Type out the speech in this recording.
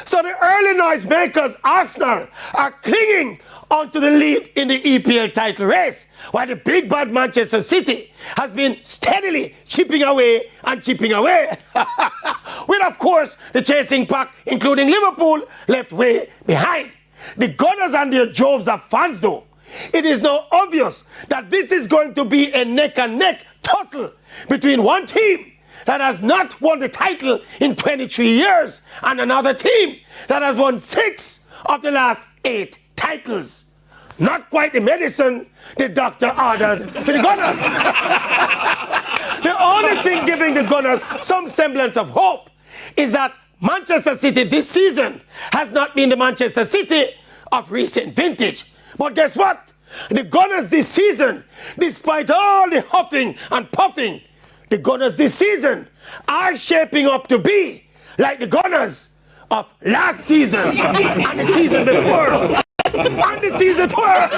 So the early noise makers, Arsenal, are clinging onto the lead in the EPL title race, while the big bad Manchester City has been steadily chipping away and chipping away. With, of course, the chasing pack, including Liverpool, left way behind. The Gunners and their droves of fans, though, it is now obvious that this is going to be a neck-and-neck tussle between one team that has not won the title in 23 years and another team that has won 6 of the last 8 titles. Not quite the medicine the doctor ordered for the Gunners. The only thing giving the Gunners some semblance of hope is that Manchester City this season has not been the Manchester City of recent vintage. But guess what? The Gunners this season, despite all the huffing and puffing, the Gunners this season are shaping up to be like the Gunners of last season and the season before. And the season before.